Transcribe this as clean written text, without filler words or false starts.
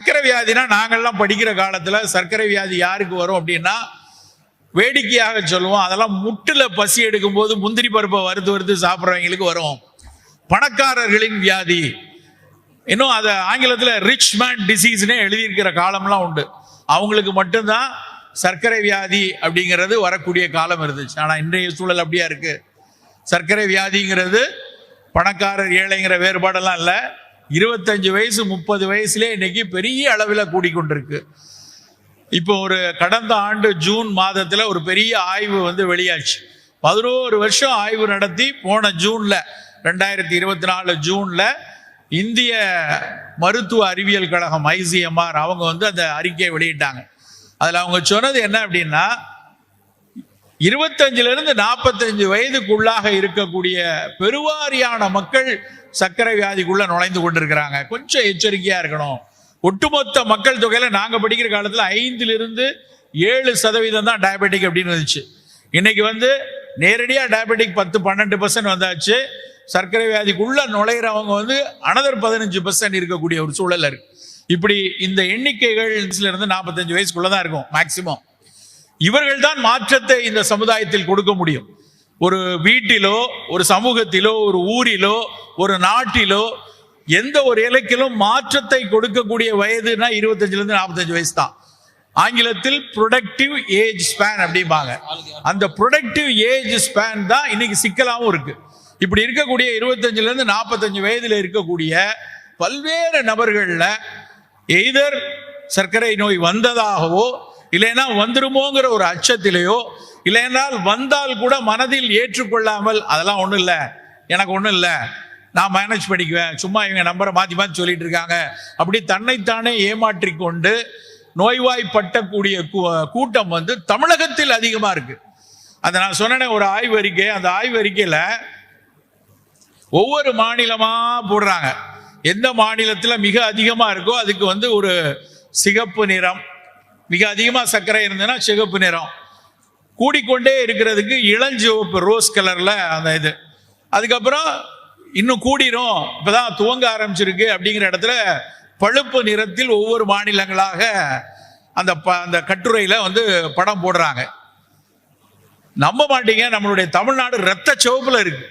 சர்க்கரை வியாதினா நாங்கள்லாம் படிக்கிற காலத்துல சர்க்கரை வியாதி யாருக்கு வரும் அப்படின்னா வேடிக்கையாக சொல்லுவோம், அதெல்லாம் முட்டுல பசி எடுக்கும் போது முந்திரி பருப்பை வறுத்து சாப்பிட்றவங்களுக்கு வரும். பணக்காரர்களின் வியாதி, இன்னும் அதை ஆங்கிலத்தில் ரிச் மேன் டிசீஸ்னே எழுதியிருக்கிற காலம்லாம் உண்டு. அவங்களுக்கு மட்டும்தான் சர்க்கரை வியாதி அப்படிங்கிறது வரக்கூடிய காலம் இருந்துச்சு. ஆனால் இன்றைய சூழல் அப்படியா இருக்கு. சர்க்கரை வியாதிங்கிறது பணக்காரர் ஏழைங்கிற வேறுபாடெல்லாம் இல்லை. 25 வயசு 30 வயசுலேயே இன்னைக்கு பெரிய அளவில் கூடிக்கொண்டிருக்கு. இப்போ ஒரு கடந்த ஆண்டு ஜூன் மாதத்தில் ஒரு பெரிய ஆய்வு வெளியாச்சு. 11 வருஷம் ஆய்வு நடத்தி போன ஜூன்ல 2024 ஜூன்ல இந்திய மருத்துவ அறிவியல் கழகம் ICMR அவங்க அந்த அறிக்கையை வெளியிட்டாங்க. அதில் அவங்க சொன்னது என்ன அப்படின்னா, 25 45 வயதுக்குள்ளாக இருக்கக்கூடிய பெருவாரியான மக்கள் சர்க்கரை வியாதிக்குள்ள நுழைந்து கொண்டிருக்கிறாங்க. கொஞ்சம் எச்சரிக்கையா இருக்கணும். ஒட்டுமொத்த மக்கள் தொகையில நாங்க படிக்கிற காலத்துல 5-7% தான் டயபெட்டிக் அப்படின்னு வந்துச்சு. இன்னைக்கு நேரடியா டயபெட்டிக் 10-12% வந்தாச்சு. சர்க்கரை வியாதிக்குள்ள நுழைகிறவங்க another 15% இருக்கக்கூடிய ஒரு சூழல் இருக்கு. இப்படி இந்த எண்ணிக்கைகள் 45 வயசுக்குள்ளதான் இருக்கும் மேக்சிமம். இவர்கள் தான் மாற்றத்தை இந்த சமுதாயத்தில் கொடுக்க முடியும். ஒரு வீட்டிலோ ஒரு சமூகத்திலோ ஒரு ஊரிலோ ஒரு நாட்டிலோ எந்த ஒரு இலக்கிலும் மாற்றத்தை கொடுக்கக்கூடிய வயதுனா 25-45 வயசு தான். ஆங்கிலத்தில் ப்ரொடக்டிவ் ஏஜ் ஸ்பேன் அப்படிம்பாங்க. அந்த ப்ரொடக்டிவ் ஏஜ் ஸ்பேன் தான் இன்னைக்கு சிக்கலாகவும் இருக்கு. இப்படி இருக்கக்கூடிய 25-45 வயதுல இருக்கக்கூடிய பல்வேறு நபர்கள்ல எய்தர் சர்க்கரை நோய் வந்ததாகவோ இல்லைன்னா வந்துருமோங்கிற ஒரு அச்சத்திலேயோ இல்லைன்றால் வந்தால் கூட மனதில் ஏற்றுக்கொள்ளாமல் அதெல்லாம் ஒன்றும் இல்லை, எனக்கு ஒன்றும் இல்லை, நான் மேனேஜ் பண்ணிக்குவேன், சும்மா இவங்க நம்பரை மாற்றி சொல்லிட்டு இருக்காங்க, அப்படி தன்னைத்தானே ஏமாற்றி கொண்டு நோய்வாய்ப்பட்டக்கூடிய கூட்டம் தமிழகத்தில் அதிகமாக இருக்கு. அதை நான் சொன்னேன் ஒரு ஆய்வறிக்கை. அந்த ஆய்வறிக்கையில் ஒவ்வொரு மாநிலமா போடுறாங்க. எந்த மாநிலத்தில் மிக அதிகமாக இருக்கோ அதுக்கு ஒரு சிகப்பு நிறம், மிக அதிகமாக சர்க்கரை இருந்ததுன்னா சிகப்பு நிறம், கூடிக்கொண்டே இருக்கிறதுக்கு இளஞ்சிவப்பு ரோஸ் கலர்ல அந்த இது, அதுக்கப்புறம் இன்னும் கூடிரும் இப்பதான் துவங்க ஆரம்பிச்சிருக்கு அப்படிங்கிற இடத்துல பழுப்பு நிறத்தில் ஒவ்வொரு மாநிலங்களாக அந்த கட்டுரையில படம் போடுறாங்க. நம்ப மாட்டீங்க, நம்மளுடைய தமிழ்நாடு ரத்த சிவப்புல இருக்கு.